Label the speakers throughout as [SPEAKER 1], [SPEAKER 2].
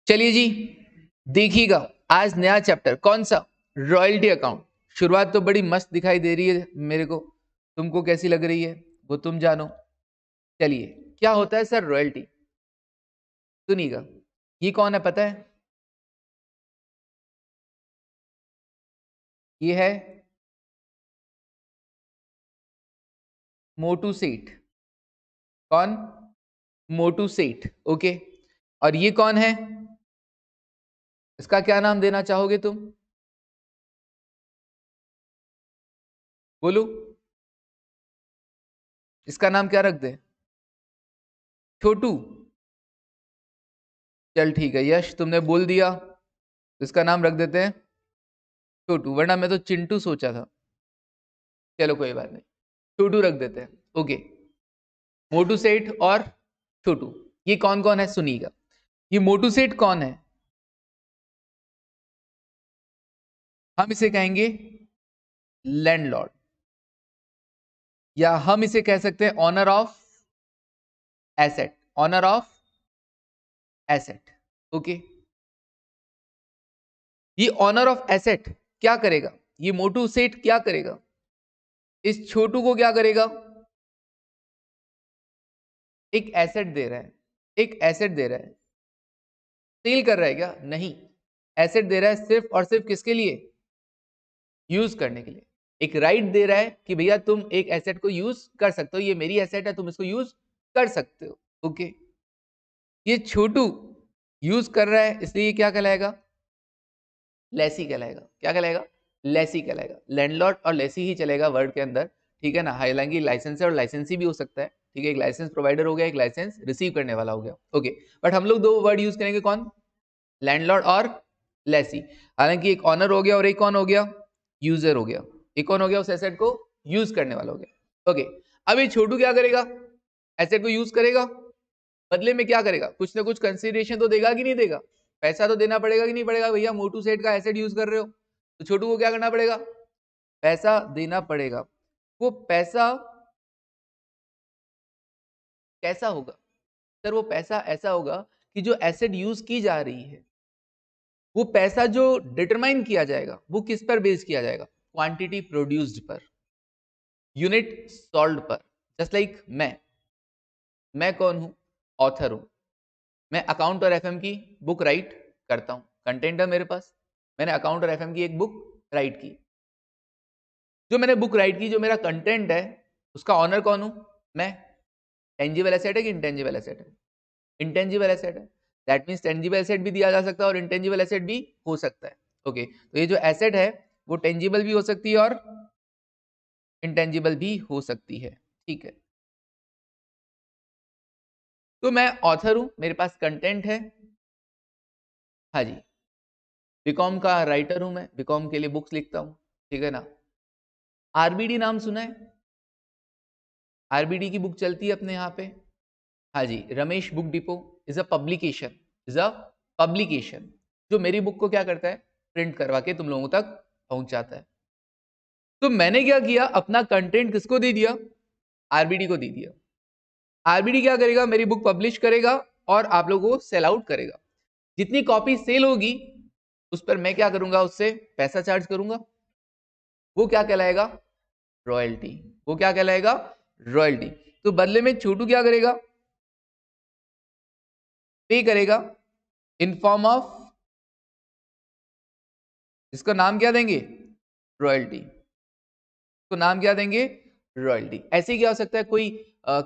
[SPEAKER 1] चलिए जी, देखिएगा आज नया चैप्टर कौन सा, रॉयल्टी अकाउंट। शुरुआत तो बड़ी मस्त दिखाई दे रही है मेरे को, तुमको कैसी लग रही है वो तुम जानो। चलिए, क्या होता है सर रॉयल्टी, सुनिएगा। ये कौन है पता है? ये है मोटू सेठ। कौन? मोटू सेठ। ओके, और ये कौन है? इसका क्या नाम देना चाहोगे तुम? बोलो, इसका नाम क्या रख दे? छोटू। चल ठीक है यश, तुमने बोल दिया तो इसका नाम रख देते हैं छोटू, वरना मैं तो चिंटू सोचा था। चलो कोई बात नहीं, छोटू रख देते हैं। ओके, मोटू सेठ और छोटू, ये कौन कौन है सुनिएगा। ये मोटू सेठ कौन है? हम इसे कहेंगे लैंडलॉर्ड, या हम इसे कह सकते हैं owner of asset. Owner of asset. Okay, ये ऑनर ऑफ एसेट क्या करेगा? ये मोटू सेठ क्या करेगा? इस छोटू को क्या करेगा? एक एसेट दे रहा है। एक एसेट दे रहा है। सेल कर रहा है क्या? नहीं, एसेट दे रहा है सिर्फ और सिर्फ किसके लिए? यूज करने के लिए। एक राइट दे रहा है कि भैया तुम एक एसेट को यूज कर सकते हो, ये मेरी एसेट है, तुम इसको यूज कर सकते हो। ओके, ये छोटू यूज कर रहा है, इसलिए ये क्या कहलाएगा? लेसी कहलाएगा। क्या कहलाएगा? लेसी कहलाएगा। लैंडलॉर्ड और लेसी ही चलेगा वर्ड के अंदर, ठीक है ना। हालांकि लाइसेंस और लाइसेंसी भी हो सकता है, ठीक है। एक लाइसेंस प्रोवाइडर हो गया, एक लाइसेंस रिसीव करने वाला हो गया। ओके, बट हम लोग दो वर्ड यूज करेंगे, कौन? लैंडलॉर्ड और लेसी। हालांकि एक ऑनर हो गया और एक कौन हो गया? यूजर हो गया। एक कौन हो गया? उस एसेट को यूज करने वाला हो गया। ओके, अब ये छोटू क्या करेगा? एसेट को यूज करेगा, बदले में क्या करेगा? कुछ ना कुछ कंसिडरेशन तो देगा कि नहीं देगा? पैसा तो देना पड़ेगा कि नहीं पड़ेगा? भैया मोटू सेठ का एसेट यूज कर रहे हो तो छोटू को क्या करना पड़ेगा? पैसा देना पड़ेगा। वो पैसा कैसा होगा सर? वो पैसा ऐसा होगा कि जो एसेट यूज की जा रही है, वो पैसा जो डिटरमाइन किया जाएगा वो किस पर बेस किया जाएगा? क्वांटिटी प्रोड्यूस्ड पर, यूनिट सॉल्व पर। जस्ट लाइक मैं कौन हूं? ऑथर हूं। मैं अकाउंट और एफएम की बुक राइट करता हूं, कंटेंट है मेरे पास। मैंने अकाउंट और एफएम की एक बुक राइट की। जो मैंने बुक राइट की, जो मेरा कंटेंट है, उसका ऑनर कौन हूं? मैं। टेंजिबल एसेट है कि इंटेंजिबल एसेट है? इंटेंजिबल एसेट है। दैट मीन्स टेंजिबल एसेट भी दिया जा सकता है और इंटेंजिबल एसेट भी हो सकता है। ओके, तो ये जो एसेट है वो टेंजिबल भी हो सकती है और इंटेंजिबल भी हो सकती है, ठीक है। तो मैं ऑथर हूं, मेरे पास कंटेंट है। हाँ जी, बीकॉम का राइटर हूं मैं, बीकॉम के लिए बुक्स लिखता हूं, ठीक है ना। आरबीडी नाम सुना है? आरबीडी की बुक चलती है अपने यहाँ पे। हाँ जी, Ramesh book depot is a publication, is a publication जो मेरी बुक को क्या करता है? प्रिंट करवा के तुम लोगों तक पहुंचाता है। तो मैंने क्या किया? अपना कंटेंट किसको दे दिया? आरबीडी को दे दिया। आरबीडी क्या करेगा? मेरी बुक पब्लिश करेगा और आप लोगों को सेल आउट करेगा। जितनी कॉपी सेल होगी उस पर मैं क्या करूंगा? उससे पैसा चार्ज करूंगा। वो क्या कहलाएगा? रॉयल्टी। वो क्या कहलाएगा? रॉयल्टी। तो बदले में छोटू क्या करेगा? पे करेगा इन फॉर्म ऑफ, इसका नाम क्या देंगे? रॉयल्टी। तो नाम क्या देंगे? रॉयल्टी। ऐसे क्या हो सकता है? कोई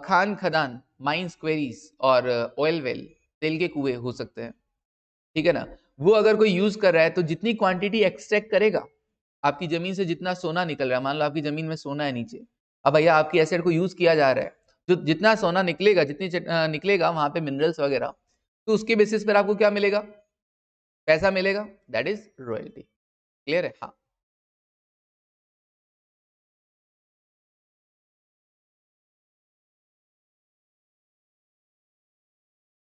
[SPEAKER 1] खान खदान, माइंस क्वेरीज और ऑयल वेल, तेल के कुएं हो सकते हैं, ठीक है ना। वो अगर कोई यूज कर रहा है तो जितनी क्वांटिटी एक्सट्रैक्ट करेगा, आपकी जमीन से जितना सोना निकल रहा है, मान लो आपकी जमीन में सोना है नीचे, अब भैया आपकी एसेट को यूज किया जा रहा है, जो जितना सोना निकलेगा, जितनी निकलेगा वहां पे मिनरल्स वगैरह, तो उसके बेसिस पर आपको क्या मिलेगा? पैसा मिलेगा। That is royalty. क्लियर है? हाँ।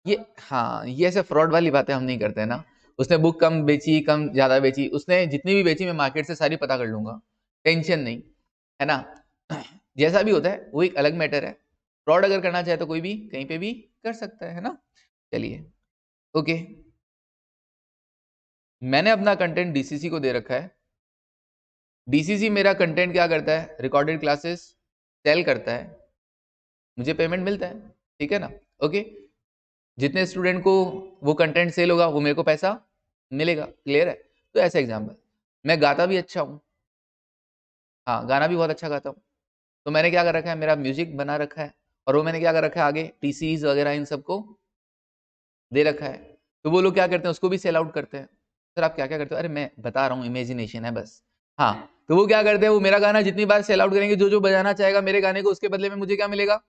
[SPEAKER 1] ये, हाँ, ये ऐसे फ्रॉड वाली बातें हम नहीं करते ना। उसने बुक कम बेची, कम ज्यादा बेची, उसने जितनी भी बेची मैं मार्केट से सारी पता कर लूंगा, टेंशन नहीं, है ना। जैसा भी होता है वो एक अलग मैटर है। फ्रॉड अगर करना चाहे तो कोई भी कहीं पे भी कर सकता है ना। चलिए, ओके। मैंने अपना कंटेंट डीसीसी को दे रखा है, डीसीसी मेरा कंटेंट क्या करता है, रिकॉर्डेड क्लासेस सेल करता है, मुझे पेमेंट मिलता है, ठीक है ना। ओके, जितने स्टूडेंट को वो कंटेंट सेल होगा वो मेरे को पैसा मिलेगा, क्लियर है। तो ऐसा एग्जाम्पल, मैं गाता भी अच्छा हूँ, हाँ गाना भी बहुत अच्छा गाता हूँ, तो मैंने क्या कर रखा है, मेरा म्यूजिक बना रखा है, और वो मैंने क्या कर रखा है, आगे टीसीज वगैरह इन सबको दे रखा है। तो वो लोग क्या करते हैं, उसको भी सेल आउट करते हैं। सर आप क्या क्या करते हो, अरे मैं बता रहा हूँ, इमेजिनेशन है बस। हाँ, तो वो क्या करते हैं, वो मेरा गाना जितनी बार सेल आउट करेंगे, जो जो बजाना चाहेगा मेरे गाने को, उसके बदले में मुझे क्या मिलेगा,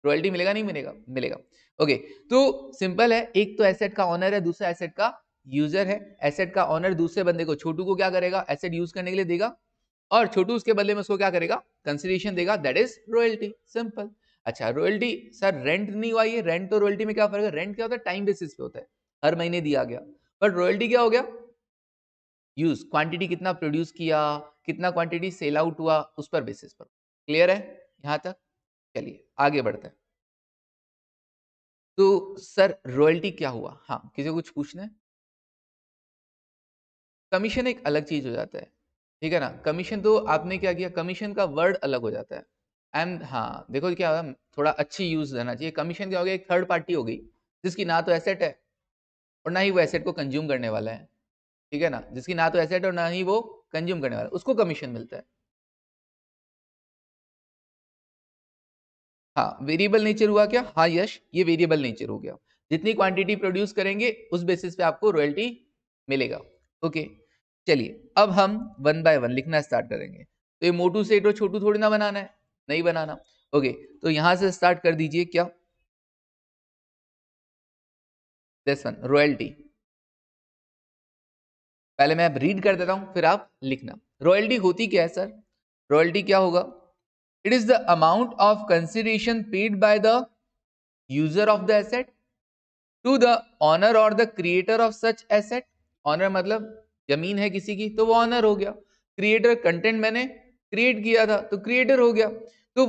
[SPEAKER 1] रॉयल्टी मिलेगा, नहीं मिलेगा, मिलेगा। ओके, तो सिंपल है, एक तो एसेट का ऑनर है, दूसरा एसेट का यूजर है। एसेट का ऑनर दूसरे बंदे को, छोटू को क्या करेगा, एसेट यूज करने के लिए देगा, और छोटू उसके बदले में उसको क्या करेगा, कंसिडरेशन देगा, दैट इज रॉयल्टी, सिंपल। अच्छा, रॉयल्टी सर रेंट नहीं हुआ, ये रेंट तो रॉयल्टी में क्या फर्क है, रेंट क्या होता है, टाइम बेसिस पे होता है, हर महीने दिया गया, बट रॉयल्टी क्या हो गया, यूज, क्वांटिटी कितना प्रोड्यूस किया, कितना क्वांटिटी सेल आउट हुआ, उस पर बेसिस पर। क्लियर है यहां तक, चलिए आगे बढ़ते हैं। तो सर रॉयल्टी क्या हुआ, हाँ किसी को कुछ पूछना है। कमीशन एक अलग चीज हो जाता है, ठीक है ना। कमीशन तो आपने क्या किया, कमीशन का वर्ड अलग हो जाता है। एंड हाँ देखो क्या होगा, थोड़ा अच्छी यूज रहना चाहिए। कमीशन क्या हो गया, एक थर्ड पार्टी हो गई, जिसकी ना तो एसेट है और ना ही वो एसेट को कंज्यूम करने वाला है, ठीक है ना, जिसकी ना तो एसेट और ना ही वो कंज्यूम करने वाला है, उसको कमीशन मिलता है। हाँ, वेरिएबल नेचर हुआ क्या, हाँ यश, ये वेरिएबल नेचर हो गया, जितनी क्वांटिटी प्रोड्यूस करेंगे उस बेसिस पे आपको रॉयल्टी मिलेगा। ओके, चलिए अब हम वन बाय वन लिखना स्टार्ट करेंगे। तो ये मोटू सेठ और छोटू थोड़ी ना बनाना है, नहीं बनाना। ओके, तो यहां से स्टार्ट कर दीजिए, क्या, दिस वन रॉयल्टी। पहले मैं रीड कर देता हूं, फिर आप लिखना। रॉयल्टी होती क्या है सर, रॉयल्टी क्या होगा, it is the amount of consideration paid by the user of the asset to the owner और the creator of such asset. Owner मतलब जमीन है किसी की, तो वो ऑनर हो गया। क्रिएटर, कंटेंट मैंने क्रिएट किया था, तो क्रिएटर हो गया। तो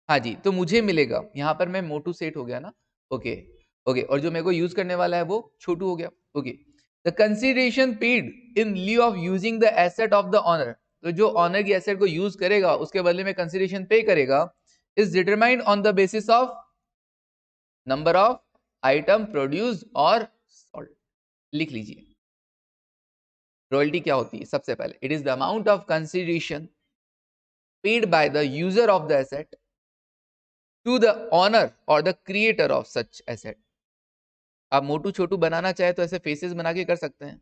[SPEAKER 1] हाँ जी, तो मुझे मिलेगा, यहां पर मैं मोटू सेठ हो गया ना। ओके, ओके, और जो मेरे को यूज करने वाला है वो छोटू हो गया। Okay, the consideration paid in lieu of using the asset of the owner, तो जो ऑनर की एसेट को यूज करेगा उसके बदले में कंसिडरेशन पे करेगा, is determined on the basis of number of item produce और सॉल्ट। लिख लीजिए, रॉयल्टी क्या होती है, सबसे पहले it is the amount of consideration paid by the user of the asset to the owner और the creator of such asset. आप मोटू छोटू बनाना चाहे तो ऐसे फेसेस बना के कर सकते हैं,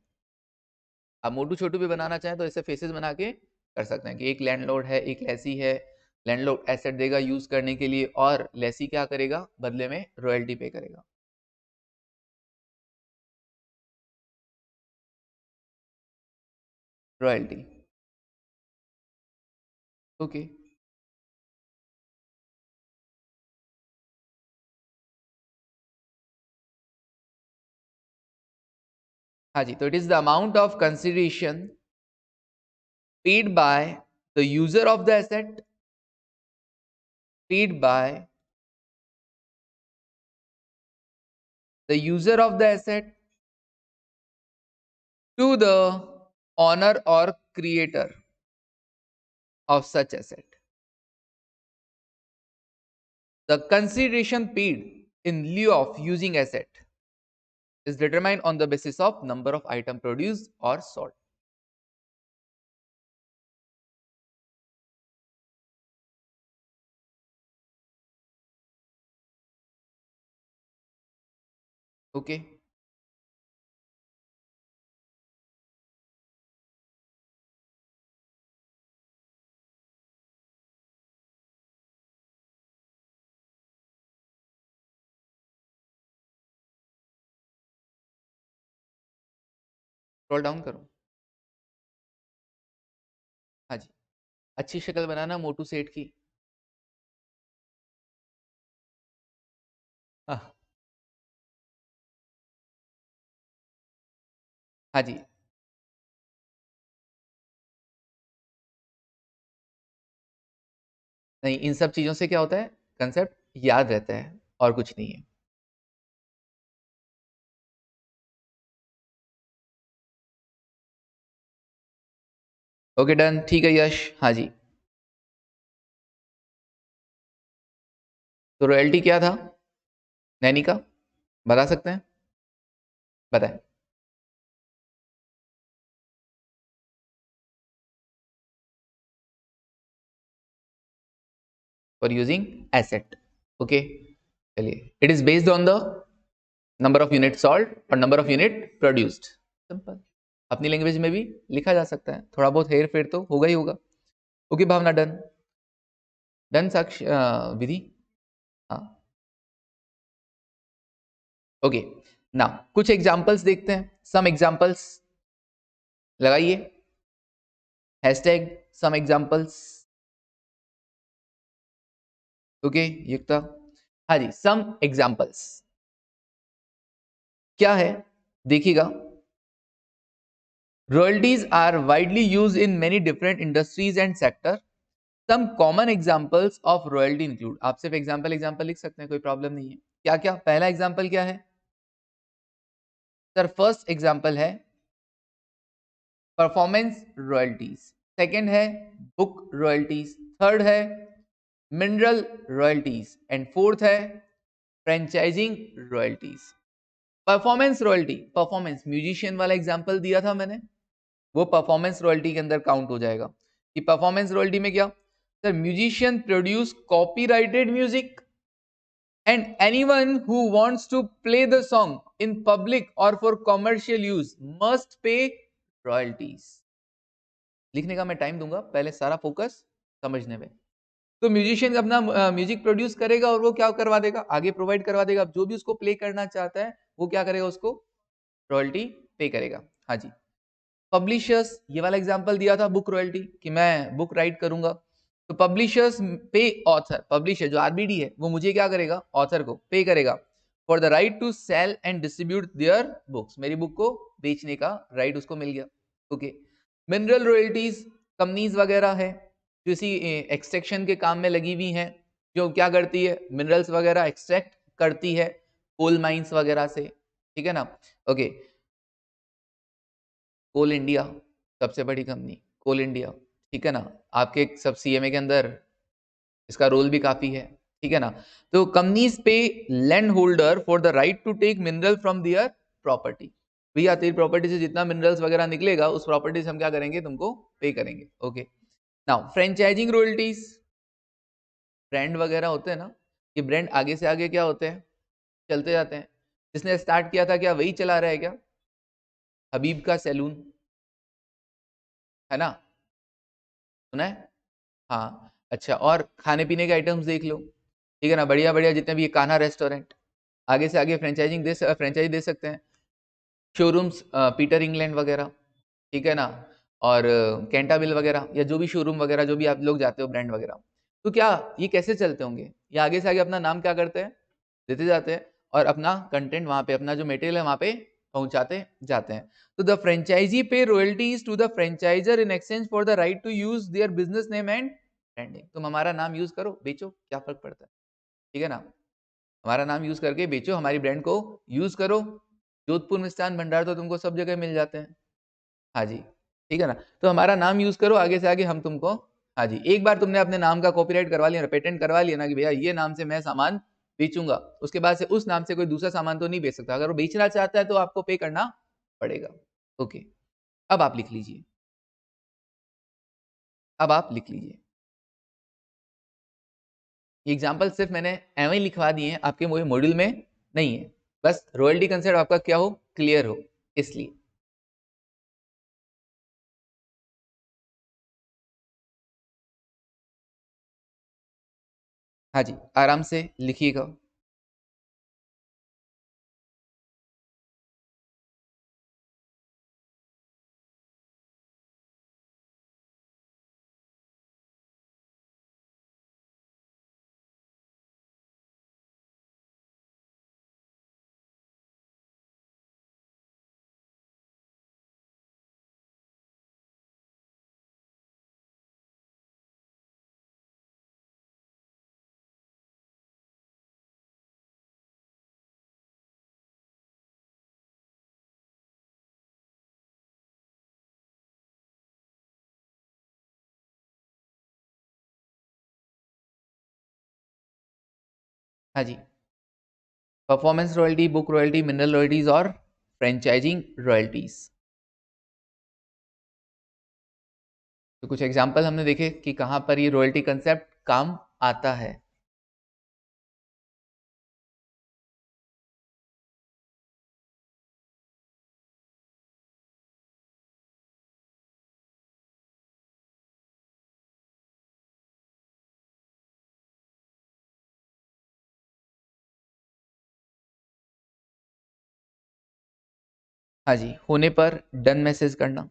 [SPEAKER 1] आप मोटू छोटू भी बनाना चाहें तो ऐसे फेसेस बना के कर सकते हैं कि एक लैंडलॉर्ड है, एक लेसी है, लैंडलॉर्ड एसेट देगा यूज करने के लिए, और लेसी क्या करेगा, बदले में रॉयल्टी पे करेगा। Royalty, okay. हाँ जी, तो it is the amount of consideration paid by the user of the asset, paid by the user of the asset to the owner or creator of such asset. The consideration paid in lieu of using asset is determined on the basis of number of item produced or sold. Okay, scroll down करो। हाँ जी, अच्छी शक्ल बनाना मोटू सेठ की। हाँ, हाँ जी, नहीं इन सब चीजों से क्या होता है, कंसेप्ट याद रहता है और कुछ नहीं है। ओके डन, ठीक है यश। हाँ जी, तो रॉयल्टी क्या था नैनी का, बता सकते हैं? बताएं। For using asset. ओके, चलिए, it is based on the number of unit sold और number of unit produced. Simple, अपनी लैंग्वेज में भी लिखा जा सकता है, थोड़ा बहुत हेर फेर तो होगा ही होगा। ओके भावना, डन। डन साक्ष, विधि। हाँ, ओके। ना कुछ एग्जांपल्स देखते हैं, सम एग्जांपल्स लगाइए, hashtag some examples. Okay Yukta, हाँ जी, सम एग्जांपल्स क्या है देखिएगा। Royalties are widely used in many different industries and sector. Some common examples of royalty include, आप सिर्फ एग्जांपल एग्जांपल लिख सकते हैं, कोई प्रॉब्लम नहीं है। क्या क्या, पहला एग्जांपल क्या है सर? फर्स्ट एग्जांपल है परफॉर्मेंस रॉयल्टीज, सेकंड है बुक रॉयल्टीज, थर्ड है मिनरल रॉयल्टीज एंड फोर्थ है franchising royalties. Performance royalty, performance musician वाला एग्जांपल दिया था मैंने, वो परफॉर्मेंस रॉयल्टी के अंदर काउंट हो जाएगा। कि परफॉर्मेंस रॉयल्टी में क्या sir, musician produce copyrighted music and anyone who wants to play the song in public or for commercial use must pay royalties। लिखने का मैं टाइम दूंगा, पहले सारा फोकस समझने में। तो म्यूजिशियन अपना म्यूजिक प्रोड्यूस करेगा और वो क्या करवा देगा, आगे प्रोवाइड करवा देगा। अब जो भी उसको प्ले करना चाहता है वो क्या करेगा, उसको रॉयल्टी पे करेगा। हाँ जी। पब्लिशर्स, ये वाला एग्जांपल दिया था बुक रॉयल्टी, कि मैं बुक राइट करूंगा तो पब्लिशर्स पे ऑथर, पब्लिशर जो आरबीडी है वो मुझे क्या करेगा, ऑथर को पे करेगा for the right to sell and distribute their books, मेरी बुक को बेचने का राइट उसको मिल गया। ओके। मिनरल रॉयल्टीज, कंपनीज वगैरह है जो इसी एक्सट्रैक्शन के काम में लगी हुई हैं, जो क्या करती है, मिनरल्स वगैरह एक्सट्रैक्ट करती है कोल माइंस वगैरह से, ठीक है ना। ओके। कोल इंडिया सबसे बड़ी कंपनी, कोल इंडिया, ठीक है ना। आपके सब सीएमए के अंदर इसका रोल भी काफी है, ठीक है ना। तो companies pay land holder for the right to take mineral from their property. भैया तेरी प्रॉपर्टी से जितना मिनरल्स वगैरह निकलेगा उस प्रॉपर्टी से हम क्या करेंगे, तुमको पे करेंगे। Okay. Now franchising royalties, brand वगैरह होते हैं ना, ये ब्रांड आगे से आगे क्या होते हैं, चलते जाते हैं। जिसने स्टार्ट किया था क्या वही चला रहा है क्या? हबीब का सैलून, है ना, सुना है? हाँ अच्छा, और खाने पीने के आइटम्स देख लो, ठीक है ना, बढ़िया बढ़िया जितने भी, ये कान्हा रेस्टोरेंट, आगे से आगे फ्रेंचाइजी दे सकते हैं। शोरूम्स पीटर इंग्लैंड वगैरह, ठीक है ना, और कैंटाबिल वगैरह, या जो भी शोरूम वगैरह जो भी आप लोग जाते हो ब्रांड वगैरह, तो क्या ये कैसे चलते होंगे, ये आगे से आगे अपना नाम क्या करते हैं, देते जाते हैं, और अपना कंटेंट वहां पे, अपना जो मटेरियल है वहां पे पहुंचाते जाते हैं। तो the franchisee pay royalties to the franchisor in exchange for the right to use their business name and branding. तुम हमारा नाम यूज करो, बेचो, क्या फर्क पड़ता है, ठीक है ना। हमारा नाम यूज करके बेचो, हमारी ब्रांड को यूज करो। जोधपुर मिष्ठान भंडार तो तुमको सब जगह मिल जाते हैं, हाँ जी, ठीक है ना। तो हमारा नाम यूज करो, आगे से आगे हम तुमको, हाँ जी, एक बार तुमने अपने नाम का कॉपीराइट करवा लिया, पेटेंट करवा लिया ना, कि भैया ये नाम से मैं सामान बेचूंगा, उसके बाद से उस नाम से कोई दूसरा सामान तो नहीं बेच सकता। अगर वो बेचना चाहता है तो आपको पे करना पड़ेगा। ओके, अब आप लिख लीजिए, अब आप लिख लीजिए। ये एग्जाम्पल सिर्फ मैंने एवं ही लिखवा दिए हैं, आपके मॉड्यूल में नहीं है, बस रॉयल्टी कंसेप्ट आपका क्या हो, क्लियर हो, इसलिए। हाँ जी, आराम से लिखिएगा। हाँ जी, performance royalty, book royalty, mineral royalties और फ्रेंचाइजिंग रॉयल्टीज। तो कुछ एग्जांपल हमने देखे कि कहां पर ये रॉयल्टी कंसेप्ट काम आता है। हाँ जी, होने पर डन मैसेज करना।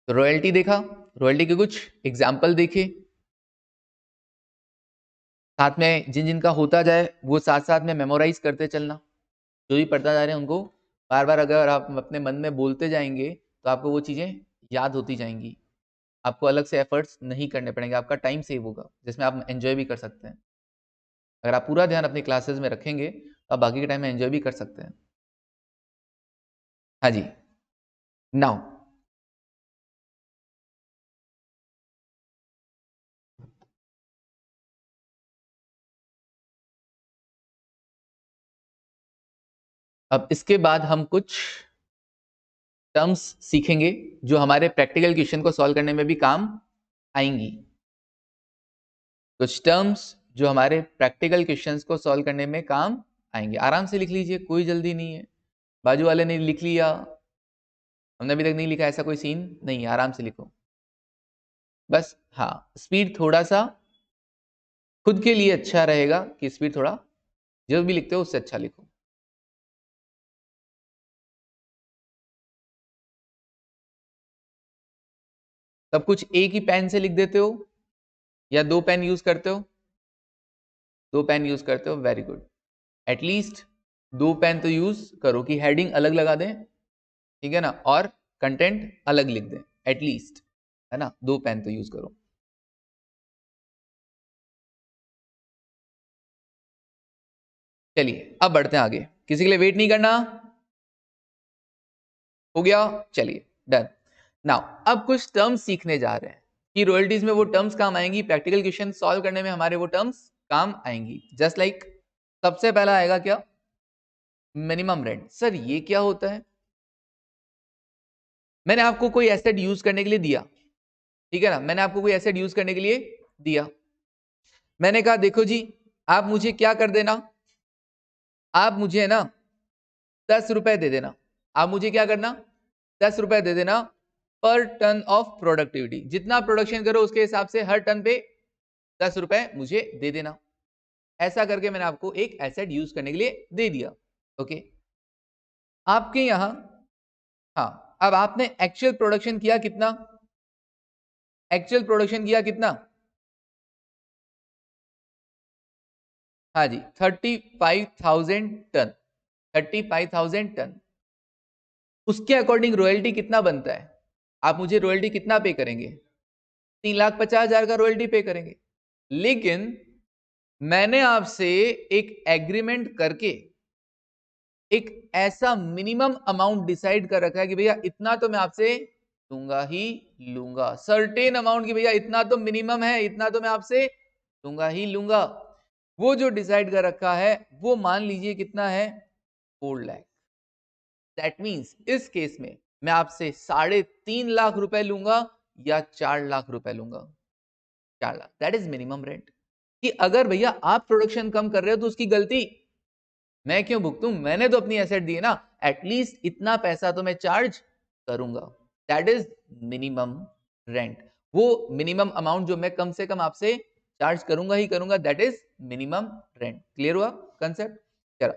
[SPEAKER 1] तो रॉयल्टी देखा, रॉयल्टी के कुछ एग्जाम्पल देखे, साथ में जिन जिनका होता जाए वो साथ साथ में मेमोराइज करते चलना। जो भी पढ़ता जा रहे हैं उनको बार बार अगर आप अपने मन में बोलते जाएंगे तो आपको वो चीज़ें याद होती जाएंगी। आपको अलग से एफर्ट्स नहीं करने पड़ेंगे, आपका टाइम सेव होगा जिसमें आप एंजॉय भी कर सकते हैं। अगर आप पूरा ध्यान अपनी क्लासेस में रखेंगे तो आप बाकी के टाइम में एंजॉय भी कर सकते हैं। हाँ जी, नाउ अब इसके बाद हम कुछ टर्म्स सीखेंगे जो हमारे प्रैक्टिकल क्वेश्चन को सॉल्व करने में भी काम आएंगी। कुछ टर्म्स जो हमारे प्रैक्टिकल क्वेश्चंस को सॉल्व करने में काम आएंगे। आराम से लिख लीजिए, कोई जल्दी नहीं है। बाजू वाले ने लिख लिया, हमने अभी तक नहीं लिखा, ऐसा कोई सीन नहीं है, आराम से लिखो। बस हाँ, स्पीड थोड़ा सा खुद के लिए अच्छा रहेगा कि स्पीड थोड़ा जो भी लिखते हो उससे अच्छा लिखो। सब कुछ एक ही पेन से लिख देते हो या दो पेन यूज करते हो? दो पेन यूज करते हो, वेरी गुड। एटलीस्ट दो पेन तो यूज करो कि हेडिंग अलग लगा दें, ठीक है ना, और कंटेंट अलग लिख दें एटलीस्ट, है ना। दो पेन तो यूज करो। चलिए अब बढ़ते हैं आगे, किसी के लिए वेट नहीं करना। हो गया, चलिए डन। नाउ अब कुछ टर्म्स सीखने जा रहे हैं कि रॉयल्टीज में वो टर्म्स काम आएंगी, प्रैक्टिकल क्वेश्चन सॉल्व करने में हमारे वो टर्म्स काम आएंगी। जस्ट लाइक सबसे पहला आएगा क्या? Minimum rent. सर ये क्या होता है? मैंने आपको कोई एसेट यूज करने के लिए दिया, ठीक है ना, मैंने आपको कोई एसेट यूज करने के लिए दिया। मैंने कहा देखो जी, आप मुझे क्या कर देना, आप मुझे ना 10 रुपए दे देना। आप मुझे क्या करना, 10 रुपए दे देना पर टन ऑफ प्रोडक्टिविटी। जितना प्रोडक्शन करो उसके हिसाब से हर टन पे 10 रुपए मुझे दे देना। ऐसा करके मैंने आपको एक एसेट यूज करने के लिए दे दिया। ओके, आपके यहां, हाँ, अब आपने एक्चुअल प्रोडक्शन किया कितना? एक्चुअल प्रोडक्शन किया कितना? हाँ जी, 35,000 टन। 35,000 टन। उसके अकॉर्डिंग रॉयल्टी कितना बनता है? आप मुझे रॉयल्टी कितना पे करेंगे? 3,50,000 का रॉयल्टी पे करेंगे। लेकिन मैंने आपसे एक एग्रीमेंट करके एक ऐसा मिनिमम अमाउंट डिसाइड कर रखा है कि भैया इतना तो मैं आपसे लूंगा ही लूंगा। सर्टेन अमाउंट की भैया इतना तो मिनिमम है, इतना तो मैं आपसे लूंगा ही लूंगा। वो जो डिसाइड कर रखा है वो मान लीजिए कितना है? 4 लाख। दैट मीन्स इस केस में मैं आपसे 3.5 लाख रुपए लूंगा या 4 लाख रुपए लूंगा। 4 lakh, that is minimum rent. कि अगर भैया आप प्रोडक्शन कम कर रहे हो तो उसकी गलती मैं क्यों भुगतूं? मैंने तो अपनी एसेट दी है ना, एटलीस्ट इतना पैसा तो मैं चार्ज करूंगा। That is minimum rent. वो मिनिमम अमाउंट जो मैं कम से कम आपसे चार्ज करूंगा ही करूंगा, that is minimum rent. Clear हुआ कंसेप्ट? चलो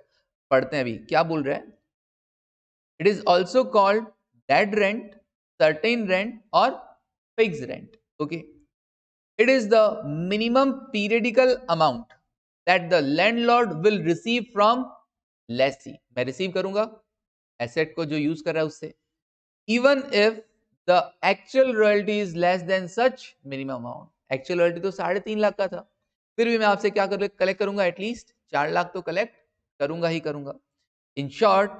[SPEAKER 1] पढ़ते हैं अभी क्या बोल रहे हैं। It is also called dead rent, certain rent और fix rent. Okay, it is the minimum periodical amount that the landlord will receive from lessee। मैं रिसीव करूंगा एसेट को जो यूज कर रहा है उससे, even if the actual royalty is less than such minimum amount। Actual royalty तो 3.5 लाख का था, फिर भी मैं आपसे क्या कलेक्ट करूंगा? एटलीस्ट 4 लाख तो कलेक्ट करूंगा ही करूंगा। इन short,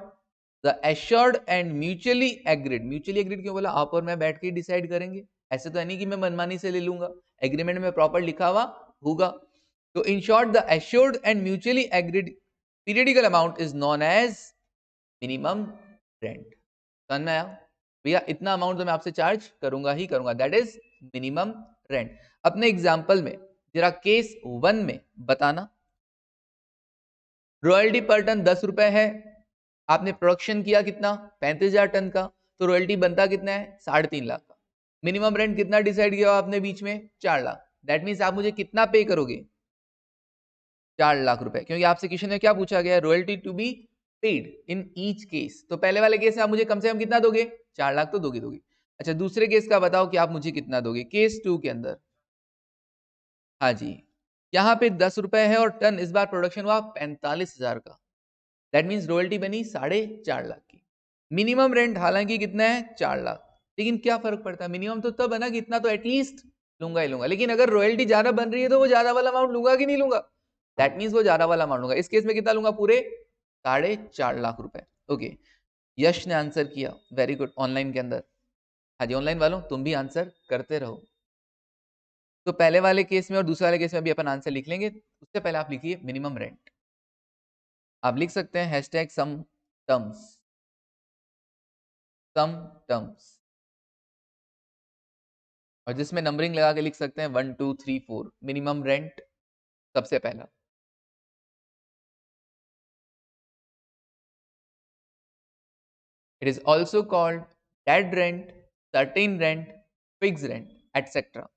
[SPEAKER 1] the assured and mutually agreed क्यों बोला? आप और मैं बैठ के डिसाइड करेंगे, ऐसे तो नहीं कि मैं मनमानी से ले लूंगा, एग्रीमेंट में प्रॉपर लिखा हुआ होगा। तो in short the assured and mutually agreed periodical amount is known as minimum rent. समझ में आया? भैया इतना अमाउंट तो मैं आपसे चार्ज करूंगा ही करूंगा, दैट इज मिनिमम रेंट। अपने एग्जाम्पल में जरा केस 1 में बताना, रॉयल्टी पर टन 10 रुपए है, आपने प्रोडक्शन किया कितना? 35,000 टन का, तो रॉयल्टी बनता कितना है? 3.5 लाख का। मिनिमम रेंट कितना डिसाइड किया आपने बीच में? 4 लाख। दैट मीन्स आप मुझे कितना पे करोगे? 4 लाख रुपए, क्योंकि आपसे क्वेश्चन में क्या पूछा गया? Royalty to be paid in each case. तो पहले वाले केस में आप मुझे कम से कम कितना दोगे? 4 लाख तो दोगे। अच्छा, दूसरे केस का बताओ कि आप मुझे कितना दोगे? केस 2 के अंदर, हाँ जी, यहाँ पे 10 रुपए है और टन इस बार प्रोडक्शन हुआ 45,000 का। दैट मीन्स रॉयल्टी बनी 4.5 लाख की। मिनिमम रेंट हालांकि कितना है? 4 लाख। लेकिन क्या फर्क पड़ता है? मिनिमम तो तब है ना कि इतना तो एटलीस्ट लूंगा ही लूंगा। लेकिन अगर रॉयल्टी ज्यादा बन रही है तो वो ज्यादा वाला अमाउंट लूंगा कि नहीं लूंगा? दैट मीन्स वो ज्यादा वाला अमाउंट लूंगा। इस केस में कितना लूंगा? पूरे 4.5 लाख रुपए। ओके, यश ने आंसर किया, वेरी गुड। ऑनलाइन के अंदर, हाँ जी, ऑनलाइन वालों तुम भी आंसर करते रहो। तो पहले वाले केस में और दूसरे वाले केस में भी अपन आंसर लिख लेंगे। उससे पहले आप लिखिए मिनिमम रेंट। आप लिख सकते हैं hashtag some terms, some terms, और जिसमें नंबरिंग लगा के लिख सकते हैं 1 2 3 4। मिनिमम रेंट सबसे पहला। It is also called dead rent, certain rent, fix rent, etcetera.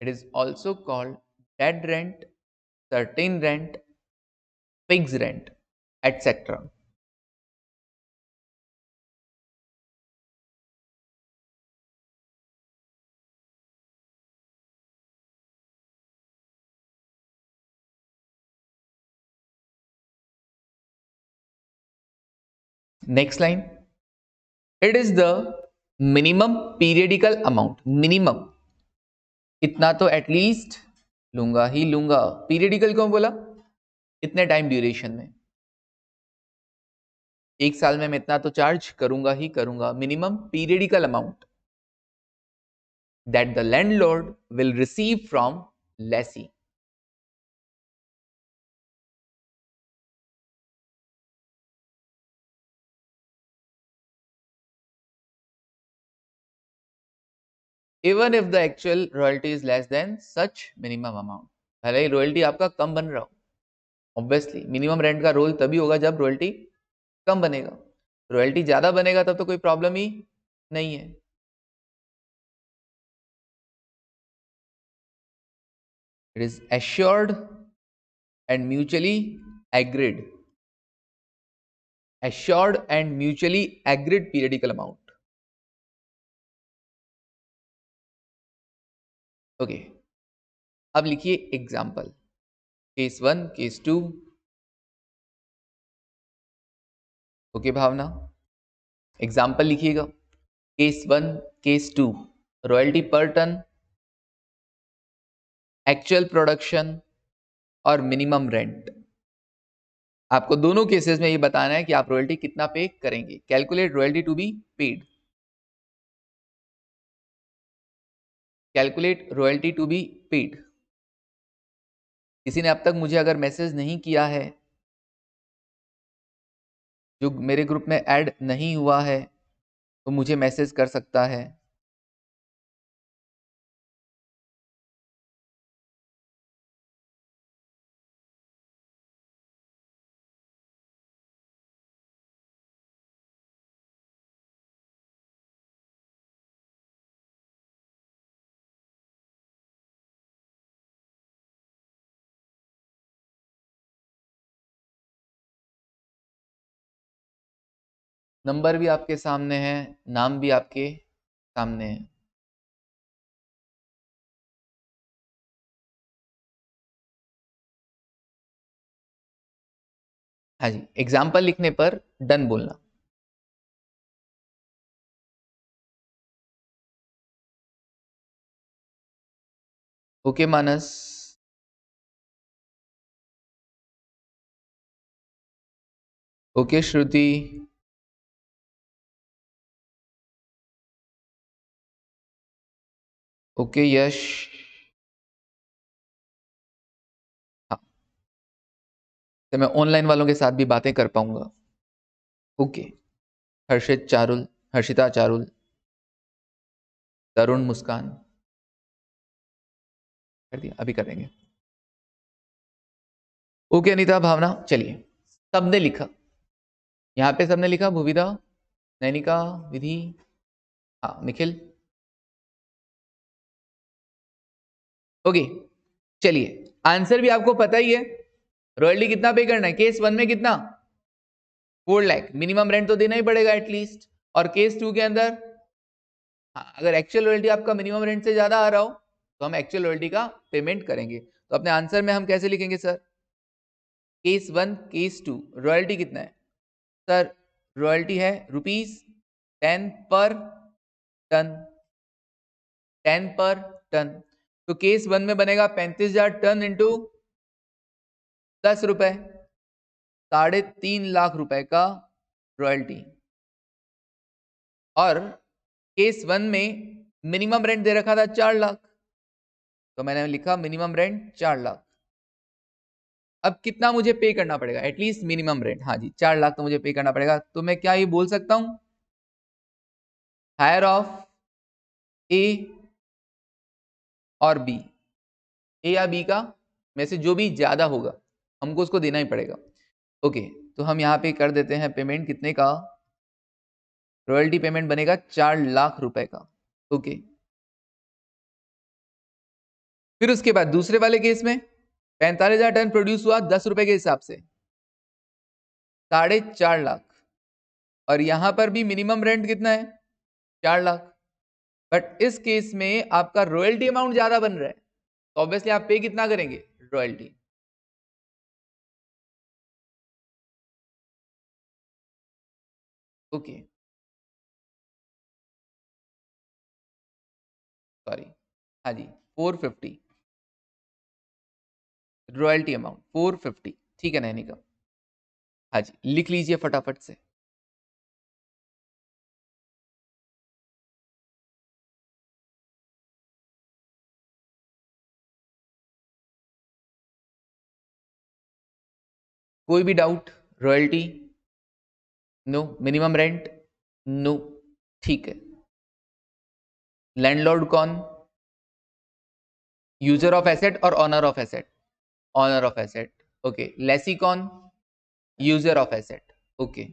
[SPEAKER 1] It is also called dead rent, certain rent, fix rent, etcetera. Next line, it is the minimum periodical amount. Minimum इतना तो at least लूंगा ही लूंगा। Periodical क्यों बोला? इतने time duration में, एक साल में मैं इतना तो चार्ज करूंगा ही करूंगा। Minimum periodical amount that the landlord will receive from lessee. Even if the actual royalty is less than such minimum amount. भले ही रॉयल्टी आपका कम बन रहा हो, ऑब्वियसली मिनिमम रेंट का रोल तभी होगा जब रॉयल्टी कम बनेगा। रॉयल्टी ज्यादा बनेगा तब तो कोई प्रॉब्लम ही नहीं है। It is assured and mutually agreed, assured and mutually agreed periodical amount. Okay, अब लिखिए एग्जाम्पल, केस 1, केस 2। ओके भावना, एग्जाम्पल लिखिएगा। केस 1, केस 2, रॉयल्टी पर टन, एक्चुअल प्रोडक्शन और मिनिमम रेंट। आपको दोनों केसेस में ये बताना है कि आप रॉयल्टी कितना पे करेंगे। Calculate royalty to be paid, calculate royalty to be paid. किसी ने अब तक मुझे अगर मैसेज नहीं किया है, जो मेरे ग्रुप में ऐड नहीं हुआ है, तो मुझे मैसेज कर सकता है। नंबर भी आपके सामने है, नाम भी आपके सामने है। हाँ जी, एग्जाम्पल लिखने पर डन बोलना। ओके मानस, ओके श्रुति, ओके यश, हाँ, तो मैं ऑनलाइन वालों के साथ भी बातें कर पाऊंगा। ओके, हर्षित चारुल, हर्षिता चारुल, तरुण मुस्कान, कर दिया, अभी करेंगे। ओके अनीता, भावना, चलिए सबने लिखा, यहाँ पे सबने लिखा, भूविदा, नैनिका, विधि, हाँ निखिल, ओके चलिए आंसर भी आपको पता ही है। रॉयल्टी कितना पे करना है केस 1 में, कितना 4 लाख, मिनिमम रेंट तो देना ही पड़ेगा एटलीस्ट। और केस 2 के अंदर, हाँ, अगर एक्चुअल रॉयल्टी आपका मिनिमम रेंट से ज्यादा आ रहा हो तो हम एक्चुअल रॉयल्टी का पेमेंट करेंगे। तो अपने आंसर में हम कैसे लिखेंगे सर? केस 1 केस 2 रॉयल्टी कितना है सर? रॉयल्टी है ₹10 पर टन, 10 पर टन। तो केस 1 में बनेगा 35,000 टन इंटू 10 रुपए, 3.5 लाख रुपए का रॉयल्टी। और केस 1 में मिनिमम रेंट दे रखा था 4 लाख, तो मैंने लिखा मिनिमम रेंट 4 लाख। अब कितना मुझे पे करना पड़ेगा? एटलीस्ट मिनिमम रेंट, हाँ जी 4 लाख तो मुझे पे करना पड़ेगा। तो मैं क्या ये बोल सकता हूं, हायर ऑफ ए और बी, ए या बी का में से जो भी ज्यादा होगा हमको उसको देना ही पड़ेगा। ओके, तो हम यहाँ पे कर देते हैं पेमेंट कितने का, रॉयल्टी पेमेंट बनेगा 4 लाख रुपए का। ओके, फिर उसके बाद दूसरे वाले केस में 45,000 टन प्रोड्यूस हुआ 10 रुपए के हिसाब से, 4.5 लाख। और यहां पर भी मिनिमम रेंट कितना है? 4 लाख। बट इस केस में आपका रॉयल्टी अमाउंट ज्यादा बन रहा है, तो ऑब्वियसली आप पे कितना करेंगे? रॉयल्टी। ओके, सॉरी, हाँ जी 450 रॉयल्टी अमाउंट, 450, ठीक है नैनी का, हाँ जी लिख लीजिए फटाफट से। कोई भी doubt? Royalty no, minimum rent no, ठीक है। लैंडलॉर्ड कौन? यूजर ऑफ एसेट और owner of asset? Owner of asset. Okay, lessee कौन? User of asset. ओके,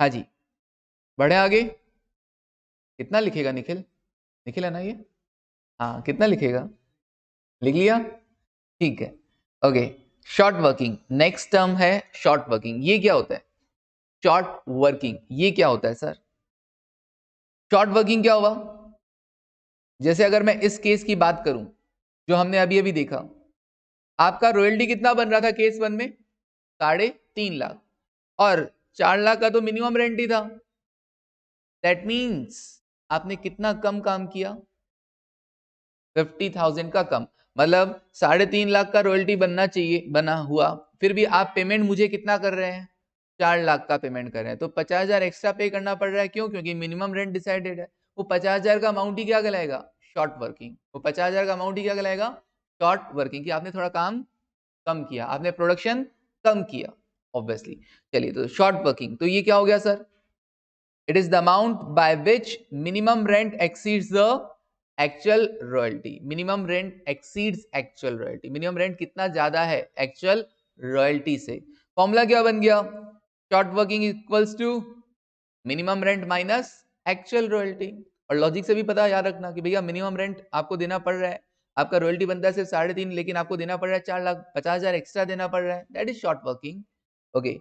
[SPEAKER 1] हाँ जी बढ़े आगे। कितना लिखेगा निखिल? निखिल है ना ये? हाँ कितना लिखेगा? लिख लिया, ठीक है। Okay, short working, next term है शॉर्ट वर्किंग। ये क्या होता है शॉर्ट वर्किंग? ये क्या होता है सर? शॉर्ट वर्किंग क्या हुआ? जैसे अगर मैं इस केस की बात करूं जो हमने अभी अभी देखा, आपका रॉयल्टी कितना बन रहा था केस 1 में? 3.5 लाख, और 4 लाख का तो मिनिमम रेंट ही था। दैट मीन्स आपने कितना कम काम किया? 50,000 का कम। मतलब 3.5 लाख का रॉयल्टी बनना चाहिए, बना हुआ, फिर भी आप पेमेंट मुझे कितना कर रहे हैं? 4 लाख का पेमेंट कर रहे हैं। तो 50,000 एक्स्ट्रा पे करना पड़ रहा है, क्यों? क्योंकि मिनिमम रेंट डिसाइडेड है। वो 50,000 का अमाउंट ही क्या कहलाएगा? Short working. वो 50,000 का अमाउंट ही क्या कहलाएगा? शॉर्ट वर्किंग, कि आपने थोड़ा काम कम किया, आपने प्रोडक्शन कम किया ऑब्वियसली। चलिए, तो शॉर्ट वर्किंग, तो ये क्या हो गया sir? It is the amount by which minimum rent exceeds the actual royalty. Minimum rent exceeds actual royalty. Minimum rent कितना ज्यादा है एक्चुअल रॉयल्टी से? फॉर्मूला क्या बन गया? Short working equals to minimum rent minus actual royalty. और logic से भी पता याद रखना कि भैया मिनिमम रेंट आपको देना पड़ रहा है, आपका रॉयल्टी बनता है सिर्फ 3.5, लेकिन आपको देना पड़ रहा है 4,50,000 एक्स्ट्रा देना पड़ रहा है। That is short working. Okay,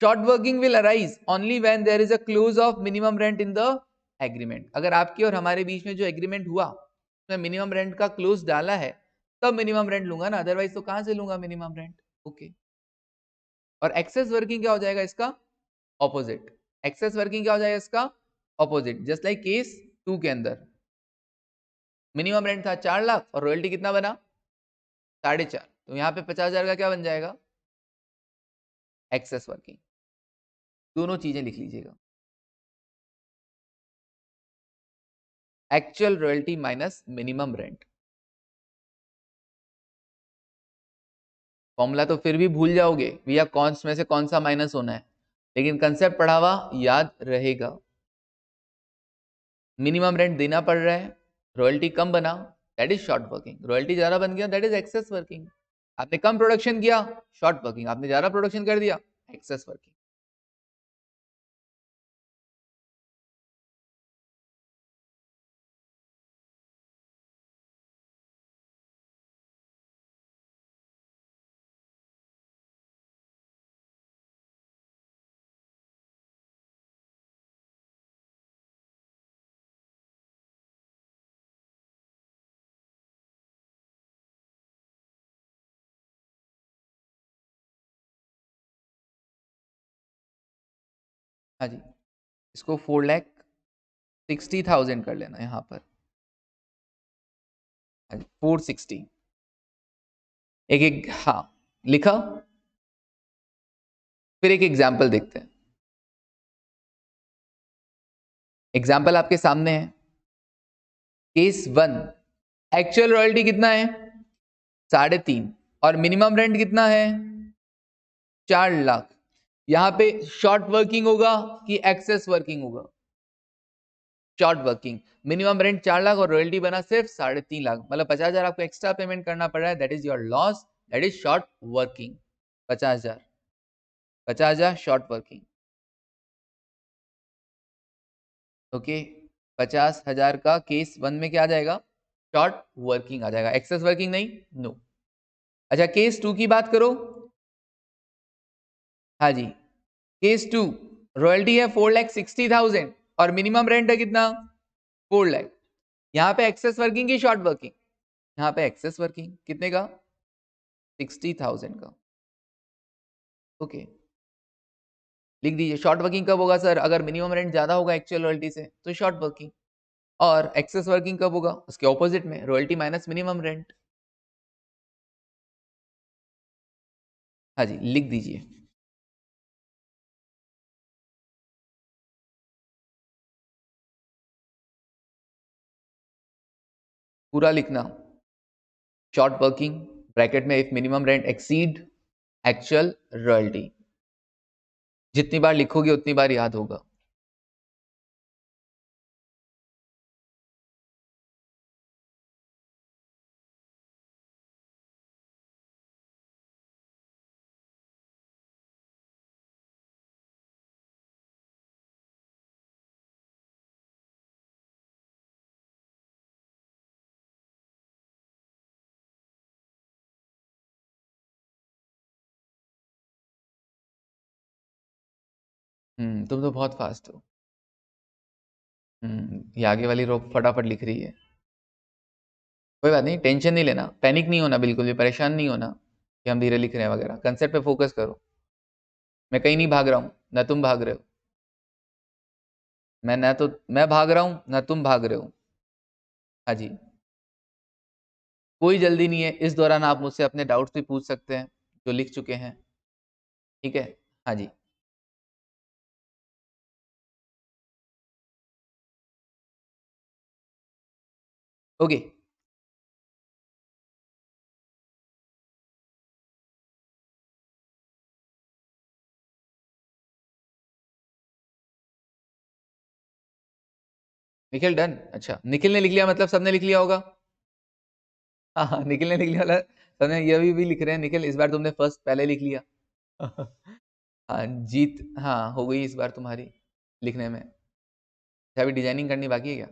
[SPEAKER 1] short working will arise only when there is a clause of minimum rent in the agreement. अगर आपकी और हमारे बीच में जो एग्रीमेंट हुआ उसमें मिनिमम रेंट का क्लोज डाला है, तब मिनिमम रेंट लूंगा ना, अदरवाइज तो कहां से लूंगा मिनिमम रेंट? ओके। और एक्सेस वर्किंग क्या हो जाएगा इसका ऑपोजिट। एक्सेस वर्किंग क्या हो जाएगा इसका ऑपोजिट, जस्ट लाइक केस 2 के अंदर मिनिमम रेंट था 4 लाख और रॉयल्टी कितना बना 4.5, तो यहाँ पे 50,000 का क्या बन जाएगा एक्सेस वर्किंग। दोनों चीजें लिख लीजिएगा, actual royalty minus minimum rent. Formula तो फिर भी भूल जाओगे भैया, कौन में से कौन सा माइनस होना है, लेकिन कंसेप्ट पढ़ा हुआ याद रहेगा। मिनिमम रेंट देना पड़ रहा है, रॉयल्टी कम बना, that is short working. Royalty ज्यादा बन गया, दैट इज एक्सेस वर्किंग। आपने कम प्रोडक्शन किया शॉर्ट वर्किंग, आपने ज्यादा प्रोडक्शन कर दिया एक्सेस वर्किंग। हाँ जी, इसको 4,60,000 कर लेना यहाँ पर। हाँ जी 460, एक एक हाँ लिखा। फिर एक एग्जाम्पल देखते हैं। एग्जाम्पल आपके सामने है, केस 1, एक्चुअल रॉयल्टी कितना है 3.5 और मिनिमम रेंट कितना है 4 लाख। यहां पे शॉर्ट वर्किंग होगा कि एक्सेस वर्किंग होगा, short working. Minimum rent 4 lakh और रॉयल्टी बना सिर्फ 3.5 लाख, मतलब 50,000 आपको एक्स्ट्रा पेमेंट करना पड़ रहा है, that is your loss, that is short working. 50,000, 50,000 short working. Okay, 50,000 का केस 1 में क्या आ जाएगा शॉर्ट वर्किंग आ जाएगा, एक्सेस वर्किंग नहीं, नो। अच्छा केस 2 की बात करो। हाँ जी, केस 2 रॉयल्टी है 4,60,000 और मिनिमम रेंट है कितना 4 लाख। यहाँ पे एक्सेस वर्किंग की शॉर्ट वर्किंग, यहाँ पे एक्सेस वर्किंग कितने का 60,000 का। ओके लिख दीजिए, शॉर्ट वर्किंग कब होगा सर, अगर मिनिमम रेंट ज्यादा होगा एक्चुअल रॉयल्टी से तो शॉर्ट वर्किंग, और एक्सेस वर्किंग कब होगा उसके ऑपोजिट में, रॉयल्टी माइनस मिनिमम रेंट। हाँ जी लिख दीजिए। पूरा लिखना, शॉर्ट वर्किंग ब्रैकेट में if minimum rent exceed actual royalty. जितनी बार लिखोगे उतनी बार याद होगा। तुम तो बहुत फास्ट हो। ये आगे वाली रो फटाफट लिख रही है। कोई बात नहीं, टेंशन नहीं लेना, पैनिक नहीं होना, बिल्कुल भी परेशान नहीं होना कि हम धीरे लिख रहे हैं वगैरह, कंसेप्ट पे फोकस करो। मैं कहीं नहीं भाग रहा हूँ, ना तुम भाग रहे हो। मैं भाग रहा हूँ ना तुम भाग रहे हो। हाँ जी, कोई जल्दी नहीं है, इस दौरान आप मुझसे अपने डाउट्स भी पूछ सकते हैं जो लिख चुके हैं। ठीक है। हाँ जी ओके। निखिल डन, अच्छा निखिल ने लिख लिया मतलब सबने लिख लिया होगा। हाँ हाँ निखिल ने लिख लिया मतलब सबने, ये भी लिख रहे हैं निखिल, इस बार तुमने फर्स्ट पहले लिख लिया। हाँ जीत हाँ हो गई इस बार तुम्हारी लिखने में। अच्छा अभी डिजाइनिंग करनी बाकी है क्या?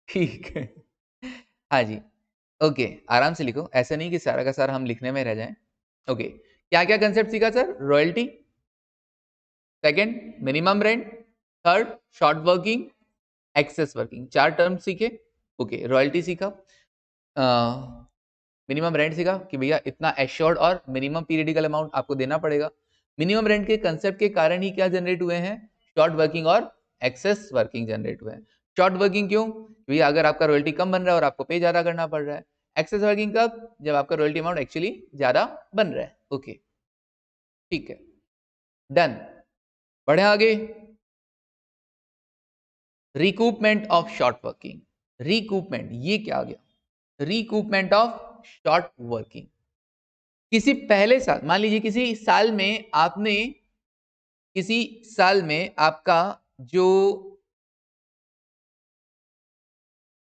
[SPEAKER 1] ठीक है। हाँ जी ओके, आराम से लिखो, ऐसा नहीं कि सारा का सारा हम लिखने में रह जाएं। ओके, क्या क्या कंसेप्ट सीखा sir, royalty, second minimum rent, third short working, excess working, 4 term सीखे। ओके रॉयल्टी सीखा, मिनिमम रेंट सीखा कि भैया इतना एश्योर्ड और मिनिमम पीरियडिकल अमाउंट आपको देना पड़ेगा। मिनिमम रेंट के कंसेप्ट के कारण ही क्या जनरेट हुए हैं, शॉर्ट वर्किंग और एक्सेस वर्किंग जनरेट हुए हैं। शॉर्ट वर्किंग क्यों, भैया अगर आपका रॉयल्टी कम बन रहा है और आपको पे ज्यादा करना पड़ रहा है। एक्सेस वर्किंग कब, जब आपका रॉयल्टी अमाउंट एक्चुअली ज्यादा बन रहा है। ओके ठीक है, डन। बढ़े आगे, रिकूपमेंट ऑफ शॉर्ट वर्किंग। रिकूपमेंट ये क्या आ गया, रिकूपमेंट ऑफ शॉर्ट वर्किंग। किसी पहले साल, मान लीजिए किसी साल में आपने, किसी साल में आपका जो,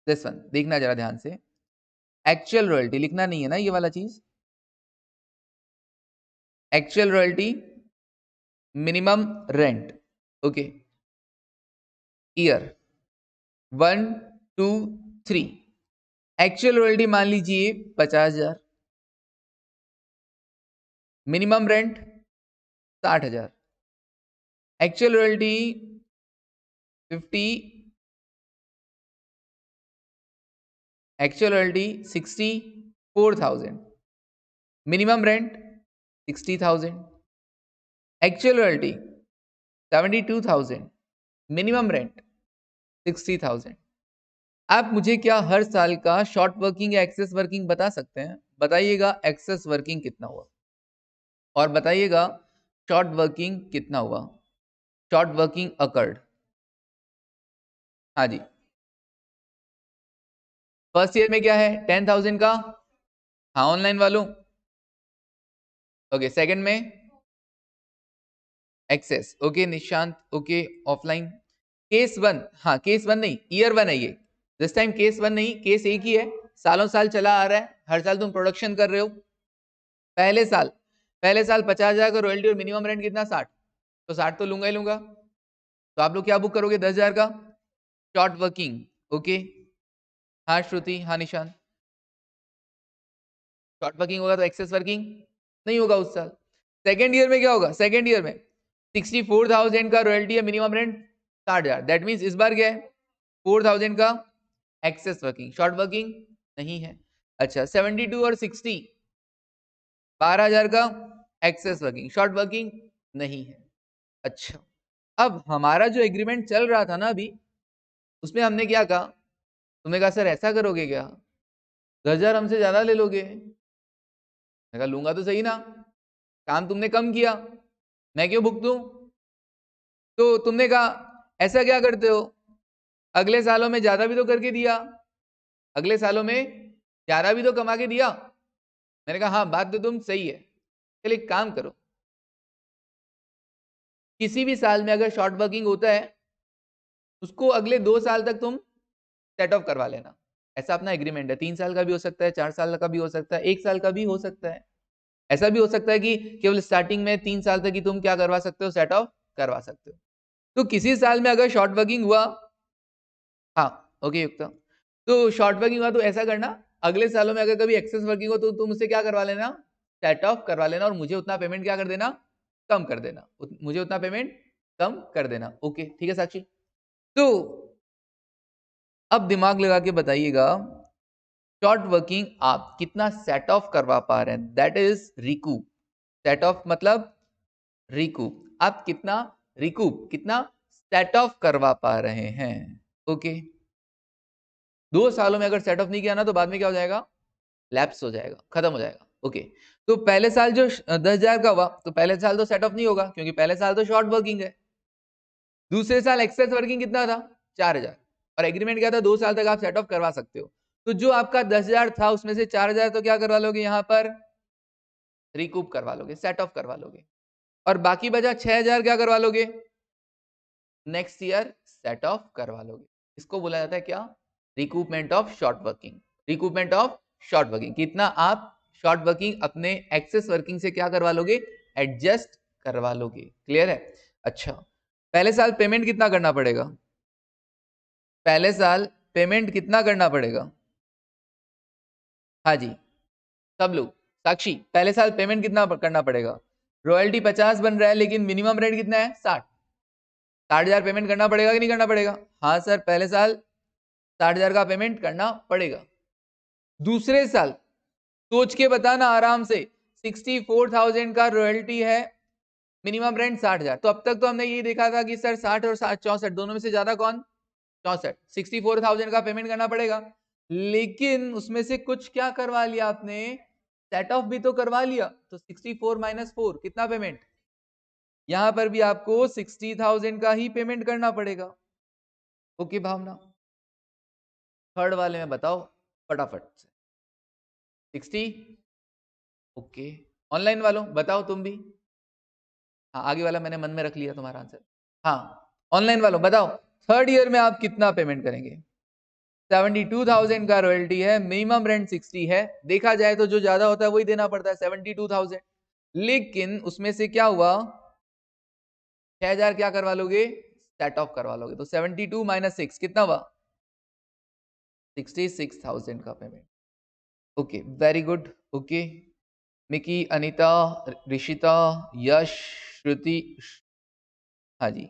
[SPEAKER 1] दिस वन देखना जरा ध्यान से, एक्चुअल रॉयल्टी लिखना नहीं है ना ये वाला चीज, actual royalty, minimum rent, okay, year 1 2 3। Actual royalty मान लीजिए 50,000, minimum rent 60,000, actual royalty 50, actual royalty 64,000, minimum rent 60,000, actual royalty 72,000, minimum rent 60,000। आप मुझे क्या हर साल का शॉर्ट वर्किंग या एक्सेस वर्किंग बता सकते हैं? बताइएगा एक्सेस वर्किंग कितना हुआ और बताइएगा शॉर्ट वर्किंग कितना हुआ। शॉर्ट वर्किंग अकर्ड, हाँ जी, फर्स्ट ईयर में क्या है 10,000 का, हाँ ऑनलाइन वालों, ओके, सेकंड में excess, okay Nishant, okay offline. Case one, हाँ केस वन नहीं, ईयर वन है ये, दिस टाइम केस वन नहीं, केस एक ही है, सालों साल चला आ रहा है, हर साल तुम प्रोडक्शन कर रहे हो। पहले साल, पहले साल 50,000 का रॉयल्टी और मिनिमम रेंट कितना 60, तो 60 तो लूंगा ही लूंगा। तो आप लोग क्या बुक करोगे 10,000 का शॉर्ट वर्किंग, ओके, हाँ श्रुति, हाँ निशांत, शॉर्ट वर्किंग होगा तो एक्सेस वर्किंग नहीं होगा उस साल। सेकेंड ईयर में क्या होगा, सेकेंड ईयर में 64,000 का रॉयल्टी है, मिनिमम रेंट 60,000, दैट मीन्स इस बार क्या है 4,000 का एक्सेस वर्किंग, शॉर्ट वर्किंग नहीं है। अच्छा 72 और 60, 12,000 का एक्सेस वर्किंग, शॉर्ट वर्किंग नहीं है। अच्छा अब हमारा जो एग्रीमेंट चल रहा था ना अभी, उसमें हमने क्या कहा, तुमने कहा सर ऐसा करोगे क्या, 10,000 हमसे ज्यादा ले लोगे। मैं कहा लूंगा तो सही ना, काम तुमने कम किया, मैं क्यों भुगतूं। तो तुमने कहा ऐसा क्या करते हो, अगले सालों में ज्यादा भी तो करके दिया, अगले सालों में ज्यादा भी तो कमा के दिया। मैंने कहा हाँ बात तो तुम सही है, चलिए एक काम करो, किसी भी साल में अगर शॉर्ट वर्किंग होता है उसको अगले 2 साल तक तुम सेट ऑफ करवा लेना। ऐसा अपना एग्रीमेंट है, 3 साल का भी हो सकता है, 4 साल का भी हो सकता है, 1 साल का भी हो सकता है। ऐसा भी हो सकता है कि केवल स्टार्टिंग में 3 साल तक ही तुम क्या करवा सकते हो, सेट ऑफ करवा सकते हो। तो किसी साल में अगर शॉर्ट वर्किंग हुआ, हाँ ओके युक्ता, तो शॉर्ट वर्किंग हुआ तो ऐसा करना, अगले सालों में अगर कभी एक्सेस वर्किंग हो तो तुम उससे क्या करवा लेना, सेट ऑफ करवा लेना, और मुझे उतना पेमेंट क्या कर देना, कम कर देना, मुझे उतना पेमेंट कम कर देना। ओके ठीक है साक्षी। तो अब दिमाग लगा के बताइएगा शॉर्ट वर्किंग आप कितना सेट ऑफ करवा पा रहे हैं, that is recoup. Set of मतलब रिकूप, आप कितना रिकूप, कितना सेट ऑफ करवा पा रहे हैं। ओके 2 सालों में अगर सेट ऑफ नहीं किया ना तो बाद में क्या हो जाएगा, लैप्स हो जाएगा, खत्म हो जाएगा। ओके तो पहले साल जो 10,000 का हुआ तो पहले साल तो सेट ऑफ नहीं होगा क्योंकि पहले साल तो शॉर्ट वर्किंग है। दूसरे साल एक्सेस वर्किंग कितना था 4,000, और एग्रीमेंट क्या था 2 साल तक आप सेट ऑफ करवा सकते हो। तो जो आपका 10,000 था उसमें से 4,000 तो क्या करवा लोगे, यहाँ पर रिकूप करवा लोगे, सेट ऑफ करवा लोगे, और बाकी बचा 6,000 क्या करवा लोगे, नेक्स्ट ईयर सेट ऑफ करवा लोगे। इसको बोला जाता है क्या, recoupment of short working. Recoupment of short working, कितना आप शॉर्ट वर्किंग अपने एक्सेस वर्किंग से क्या करवा लोगे, एडजस्ट करवा लोगे। क्लियर है। अच्छा पहले साल पेमेंट कितना करना पड़ेगा, पहले साल पेमेंट कितना करना पड़ेगा, हाँ जी सब लोग, साक्षी पहले साल पेमेंट कितना करना पड़ेगा, रॉयल्टी 50 बन रहा है लेकिन मिनिमम रेट कितना है 60, 60,000 पेमेंट करना पड़ेगा कि नहीं करना पड़ेगा, हाँ सर पहले साल 60,000 का पेमेंट करना पड़ेगा। दूसरे साल सोच के बताना आराम से। 64,000 का रॉयल्टी है, मिनिमम रेंट 60,000। तो अब तक तो हमने ये देखा था कि सर 60 और 64 दोनों में से ज्यादा कौन? 64। 64,000 का पेमेंट करना पड़ेगा, लेकिन उसमें से कुछ क्या करवा लिया आपने? सेट ऑफ भी तो करवा लिया। तो 64 माइनस 4 कितना पेमेंट? यहां पर भी आपको 60,000 का ही पेमेंट करना पड़ेगा। ओके भावना, थर्ड वाले में बताओ फटाफट से। 60। ओके, ऑनलाइन वालों बताओ तुम भी। हाँ, आगे वाला मैंने मन में रख लिया तुम्हारा आंसर। हाँ, ऑनलाइन वालों बताओ, थर्ड ईयर में आप कितना पेमेंट करेंगे? 72,000 का रॉयल्टी है, मिनिमम रेंट 60 है। देखा जाए तो जो ज्यादा होता है वही देना पड़ता है, 72,000। लेकिन उसमें से क्या हुआ? 6,000 क्या करवा लोगे? सेट ऑफ करवा लोगे। तो 72 माइनस 6 कितना हुआ? 66,000 का payment. Okay, very good. Okay, Mickey, Anita, Rishita, Yash, Shruti. हाँ जी,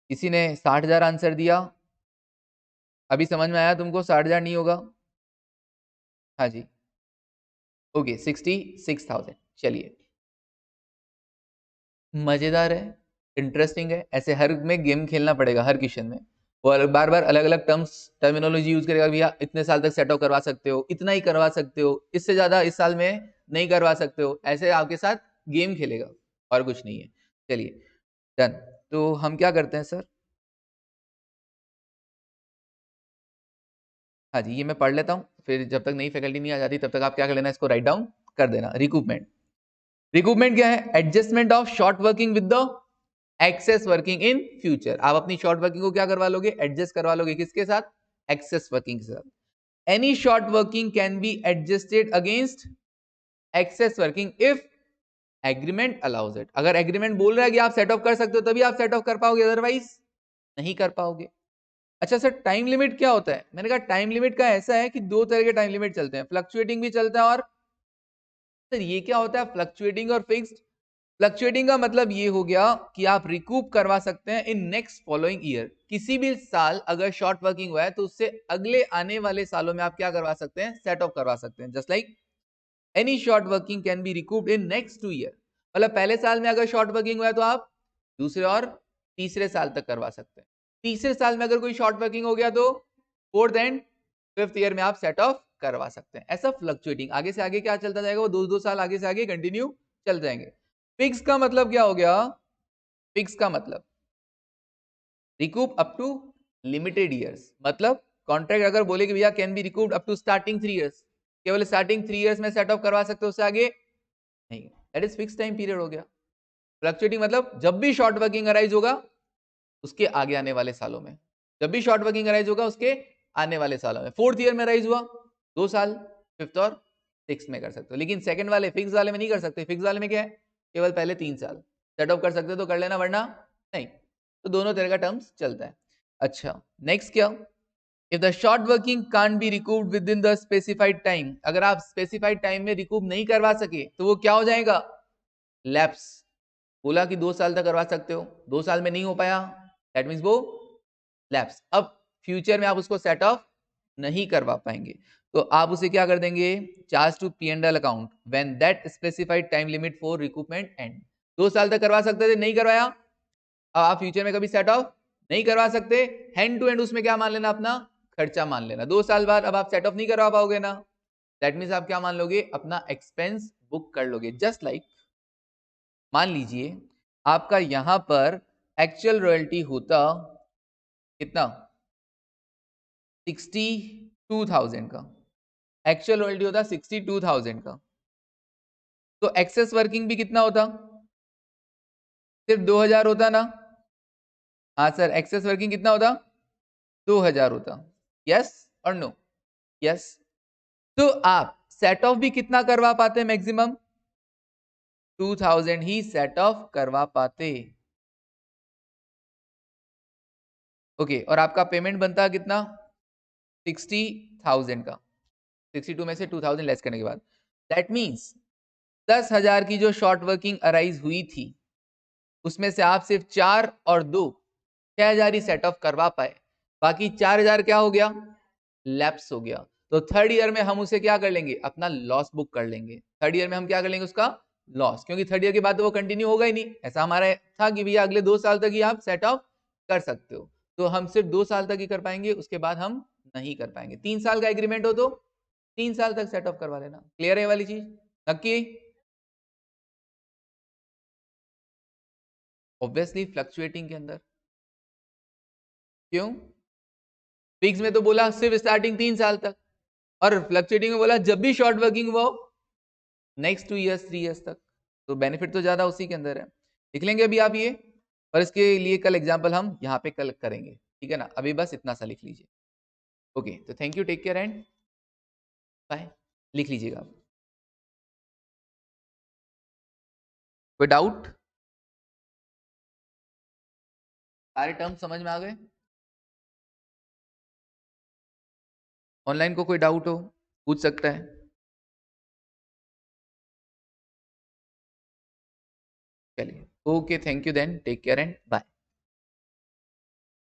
[SPEAKER 1] किसी ने 60,000 आंसर दिया। अभी समझ में आया तुमको 60,000 नहीं होगा? हाँ जी, ओके, 66,000। चलिए, मजेदार है, इंटरेस्टिंग है। ऐसे हर में गेम खेलना पड़ेगा, हर क्वेश्चन में। और बार बार अलग अलग टर्मिनोलॉजी यूज करेगा। भैया इतने साल तक सेट ऑफ करवा सकते हो, इतना ही करवा सकते हो, इससे ज्यादा इस साल में नहीं करवा सकते हो। ऐसे आपके साथ गेम खेलेगा, और कुछ नहीं है। चलिए, डन। तो हम क्या करते हैं सर? हाँ जी, ये मैं पढ़ लेता हूँ, फिर जब तक नई फैकल्टी नहीं आ जाती तब तक आप क्या कर लेना, इसको राइट डाउन कर देना। रिकूपमेंट, रिकूपमेंट क्या है? Adjustment of short working with the excess working in future. आप अपनी शॉर्ट वर्किंग को क्या करवा लोगे? एडजस्ट करवा लोगे। किसके साथ? एक्सेस वर्किंग के साथ। Any short working can be adjusted against excess working if agreement allows it. अगर एग्रीमेंट बोल रहा है कि आप सेट ऑफ कर सकते हो तभी आप सेट ऑफ कर पाओगे, अदरवाइज नहीं कर पाओगे। अच्छा सर, टाइम लिमिट क्या होता है? मैंने कहा टाइम लिमिट का ऐसा है कि दो तरह के टाइम लिमिट चलते हैं, फ्लक्चुएटिंग भी चलता है। और सर ये क्या होता है फ्लक्चुएटिंग और फिक्स्ड? फ्लक्चुएटिंग का मतलब ये हो गया कि आप रिकूप करवा सकते हैं इन नेक्स्ट फॉलोइंग ईयर। किसी भी साल अगर शॉर्ट वर्किंग हुआ है तो उससे अगले आने वाले सालों में आप क्या करवा सकते हैं? सेट ऑफ करवा सकते हैं। Just like any short working can be recouped in next 2 year. मतलब पहले साल में अगर शॉर्ट वर्किंग हुआ है तो आप दूसरे और तीसरे साल तक करवा सकते हैं। तीसरे साल में अगर कोई शॉर्ट वर्किंग हो गया तो फोर्थ एंड फिफ्थ ईयर में आप सेट ऑफ करवा सकते हैं। ऐसा फ्लक्चुएटिंग, आगे से आगे क्या चलता जाएगा, वो दो दो साल आगे से आगे कंटिन्यू चल जाएंगे। फिक्स का मतलब क्या हो गया? फिक्स का मतलब recoup up to limited years. मतलब कॉन्ट्रैक्ट अगर बोले कि भैया can be recouped up to starting 3 years, केवल स्टार्टिंग 3 ईयर्स में सेट ऑफ करवा सकते हो, उससे आगे नहीं। That is fix time period हो गया। फ्लक्चुएटिंग मतलब जब भी शॉर्ट वर्किंग अराइज होगा उसके आगे आने वाले सालों में, जब भी शॉर्ट वर्किंग अराइज होगा उसके आने वाले सालों में। फोर्थ ईयर में अराइज हुआ 2 साल, फिफ्थ और सिक्स में कर सकते हो। लेकिन सेकंड वाले फिक्स वाले में नहीं कर सकते। फिक्स वाले में क्या है? केवल पहले 3 साल सेट ऑफ कर सकते हो तो कर लेना, वरना नहीं। तो दोनों तरह का टर्म्स चलता है। अच्छा, नेक्स्ट क्या? If the short working can't be recouped within the specified time. अगर आप स्पेसिफाइड टाइम में रिकूव नहीं करवा सके तो वो क्या हो जाएगा? लैप्स। बोला कि 2 साल तक करवा सकते हो, 2 साल में नहीं हो पाया, दैट मीन्स वो लैप्स। अब फ्यूचर में आप उसको सेट ऑफ नहीं करवा पाएंगे तो आप उसे क्या कर देंगे? Charge to P and L account when that specified time limit for recoupment end. 2 साल तक करवा सकते थे, नहीं करवाया, अब आप फ्यूचर में कभी सेट ऑफ नहीं करवा सकते। हैंड टू हैंड उसमें क्या मान लेना? अपना खर्चा मान लेना। 2 साल बाद अब आप सेट ऑफ नहीं करवा पाओगे ना, दैट मीन्स आप क्या मान लोगे? अपना एक्सपेंस बुक कर लोगे। जस्ट लाइक मान लीजिए आपका यहां पर एक्चुअल रॉयल्टी होता कितना? 62,000 का। एक्चुअल रॉयल्टी होता 62,000 का। तो एक्सेस वर्किंग भी कितना होता? सिर्फ 2,000 होता ना? हाँ सर, एक्सेस वर्किंग कितना होता? 2,000 होता। यस और नो? यस। तो आप सेट ऑफ भी कितना करवा पाते? मैक्सिमम 2,000 ही सेट ऑफ करवा पाते। ओके, और आपका पेमेंट बनता कितना? 60,000 का। 62 में से 2,000 लेस करने के बाद, दैट मीन्स 10,000 की जो शॉर्ट वर्किंग अराइज हुई थी उसमें से आप सिर्फ 4 और 2 6,000 ही सेट ऑफ करवा पाए। बाकी 4,000 क्या हो गया? लैप्स हो गया। तो थर्ड ईयर में हम उसे क्या कर लेंगे, अपना लॉस बुक कर लेंगे। थर्ड ईयर में हम क्या कर लेंगे, उसका लॉस, क्योंकि थर्ड ईयर के बाद तो वो कंटिन्यू होगा ही नहीं। ऐसा हमारा था कि भैया अगले 2 साल तक ही आप सेट ऑफ कर सकते हो, तो हम सिर्फ 2 साल तक ही कर पाएंगे, उसके बाद हम नहीं कर पाएंगे। 3 साल का एग्रीमेंट हो तो 3 साल तक सेट ऑफ करवा लेना। क्लियर है ये वाली चीज? नक्की? ऑब्वियसली फ्लक्चुएटिंग के अंदर। क्यों? फिक्स में तो बोला सिर्फ स्टार्टिंग 3 साल तक, और फ्लक्चुएटिंग में बोला जब भी शॉर्ट वर्किंग हुआ नेक्स्ट 2 ईयर्स 3 ईयर्स तक, तो बेनिफिट तो ज्यादा उसी के अंदर है। लिख लेंगे अभी आप ये, और इसके लिए कल एग्जाम्पल हम यहाँ पे कल करेंगे, ठीक है ना? अभी बस इतना सा लिख लीजिए। ओके, तो thank you, take care and bye. लिख लीजिएगा आप। कोई डाउट? सारे टर्म समझ में आ गए? ऑनलाइन को कोई डाउट हो पूछ सकता है। चलिए, okay, thank you then, take care and bye.